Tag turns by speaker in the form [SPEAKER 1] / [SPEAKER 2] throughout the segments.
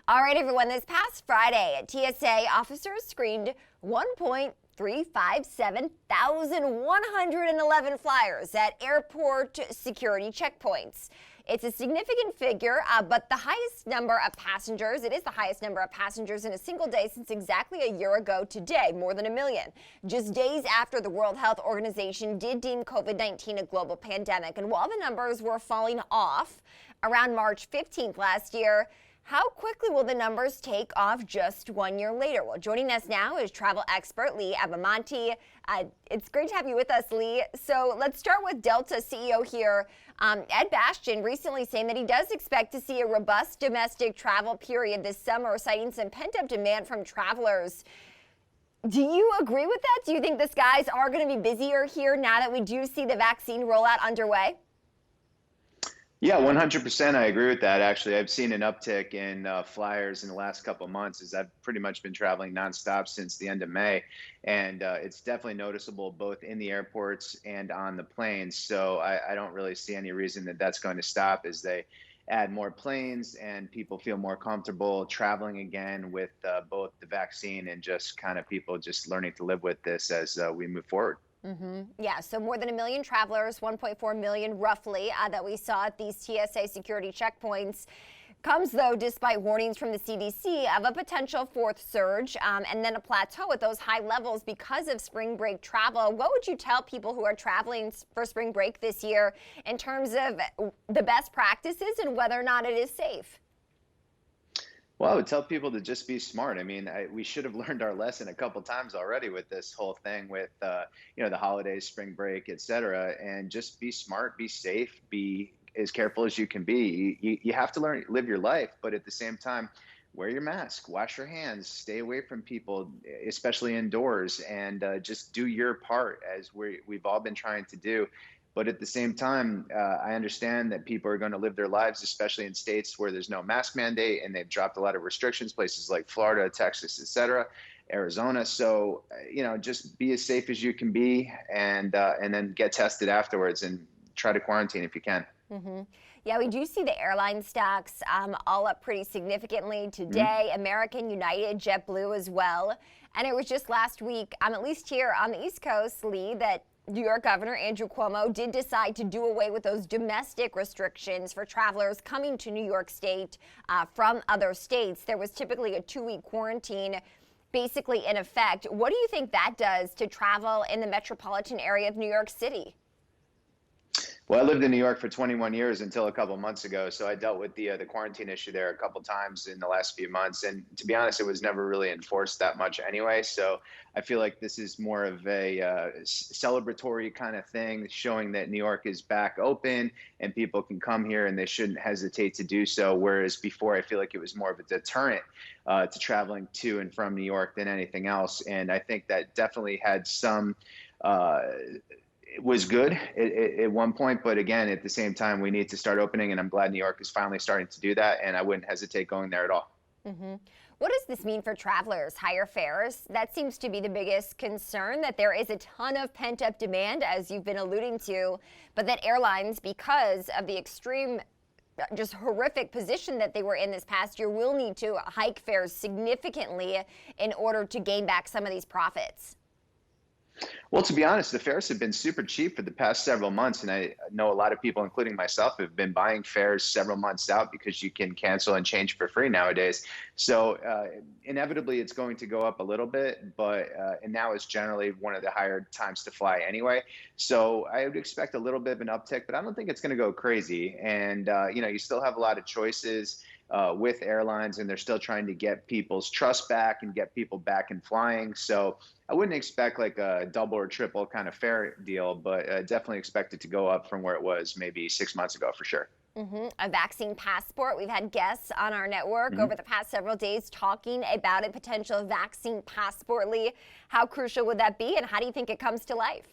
[SPEAKER 1] All right, everyone, this past Friday, TSA officers screened 1,357,111 flyers at airport security checkpoints. It's a significant figure, but the highest number of passengers, it is the highest number of passengers in a single day since exactly a year ago today, more than 1 million. Just days after the World Health Organization did deem COVID-19 a global pandemic. And while the numbers were falling off around March 15th last year, how quickly will the numbers take off just 1 year later? Well, joining us now is travel expert Lee Abbamonte. It's great to have you with us, Lee. So let's start with Delta CEO here, Ed Bastian, recently saying that he does expect to see a robust domestic travel period this summer, citing some pent-up demand from travelers. Do you agree with that? Do you think the skies are going to be busier here now that we do see the vaccine rollout underway?
[SPEAKER 2] Yeah, 100%. I agree with that. Actually, I've seen an uptick in flyers in the last couple of months as I've pretty much been traveling nonstop since the end of May. And it's definitely noticeable both in the airports and on the planes. So I don't really see any reason that that's going to stop as they add more planes and people feel more comfortable traveling again with both the vaccine and just kind of people just learning to live with this as we move forward.
[SPEAKER 1] Yeah, so more than 1 million travelers, 1.4 million roughly, that we saw at these TSA security checkpoints. Comes, though, despite warnings from the CDC of a potential fourth surge and then a plateau at those high levels because of spring break travel. What would you tell people who are traveling for spring break this year in terms of the best practices and whether or not it is safe?
[SPEAKER 2] Well, I would tell people to just be smart. I mean, we should have learned our lesson a couple times already with this whole thing with, the holidays, spring break, et cetera, and just be smart, be safe, be as careful as you can be. You have to live your life, but at the same time, wear your mask, wash your hands, stay away from people, especially indoors, and just do your part as we've all been trying to do. But at the same time, I understand that people are going to live their lives, especially in states where there's no mask mandate and they've dropped a lot of restrictions, places like Florida, Texas, et cetera, Arizona. So, just be as safe as you can be and then get tested afterwards and try to quarantine if you can.
[SPEAKER 1] Yeah, we do see the airline stocks all up pretty significantly today. American, United, JetBlue as well. And it was just last week, at least here on the East Coast, Lee, that New York Governor Andrew Cuomo did decide to do away with those domestic restrictions for travelers coming to New York State from other states. There was typically a 2-week quarantine basically in effect. What do you think that does to travel in the metropolitan area of New York City?
[SPEAKER 2] Well, I lived in New York for 21 years until a couple months ago, so I dealt with the quarantine issue there a couple times in the last few months. And to be honest, it was never really enforced that much anyway. So I feel like this is more of a celebratory kind of thing, showing that New York is back open and people can come here and they shouldn't hesitate to do so. Whereas before, I feel like it was more of a deterrent to traveling to and from New York than anything else. And I think that definitely had some. It was good at one point, but again, at the same time, we need to start opening, and I'm glad New York is finally starting to do that, and I wouldn't hesitate going there at all.
[SPEAKER 1] What does this mean for travelers? Higher fares? That seems to be the biggest concern, that there is a ton of pent-up demand, as you've been alluding to, but that airlines, because of the extreme, just horrific position that they were in this past year, will need to hike fares significantly in order to gain back some of these profits.
[SPEAKER 2] Well, to be honest, the fares have been super cheap for the past several months. And I know a lot of people, including myself, have been buying fares several months out because you can cancel and change for free nowadays. So inevitably, it's going to go up a little bit, but and now is generally one of the higher times to fly anyway. So I would expect a little bit of an uptick, but I don't think it's going to go crazy. And, you still have a lot of choices with airlines, and they're still trying to get people's trust back and get people back in flying. So I wouldn't expect like a double or triple kind of fare deal, but definitely expect it to go up from where it was maybe 6 months ago for sure.
[SPEAKER 1] A vaccine passport. We've had guests on our network over the past several days talking about a potential vaccine passport. Lee, how crucial would that be, and how do you think it comes to life?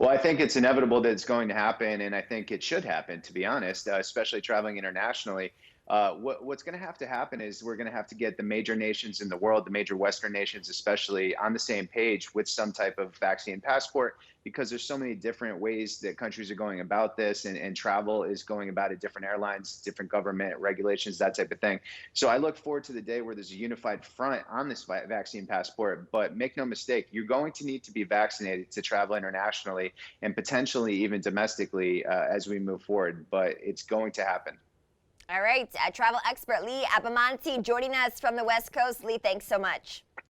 [SPEAKER 2] Well, I think it's inevitable that it's going to happen, and I think it should happen, to be honest, especially traveling internationally. What's going to happen is we're going to have to get the major nations in the world, the major Western nations especially, on the same page with some type of vaccine passport, because there's so many different ways that countries are going about this, and travel is going about it, different airlines, different government regulations, that type of thing. So I look forward to the day where there's a unified front on this vaccine passport. But make no mistake, you're going to need to be vaccinated to travel internationally and potentially even domestically as we move forward. But it's going to happen.
[SPEAKER 1] All right, travel expert Lee Abbamonte joining us from the West Coast. Lee, thanks so much.